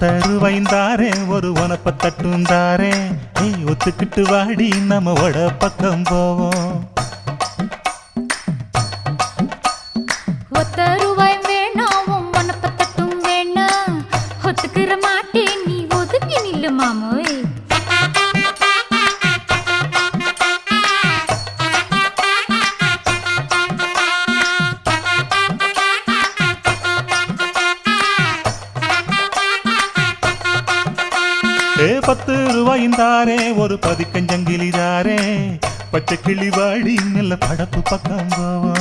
ஒத்தருவைந்தாரே ஒரு உனப்ப தட்டுந்தாரே ஒத்துக்கிட்டு வாடி நம்ம வட பக்கம் போவோம். ஒத்தருவாய் வேணாம் உனப்ப தட்டும் வேணாம் ஒத்துக்கிற மாட்டேன் நீ ஒதுங்கி நில்லு மாமோய். ₹10 ஒரு பதிக்கஞ்சங்கிலிதாரே பச்சை கிளி வாடி நல்ல படப்பு பக்கம் போவோம்.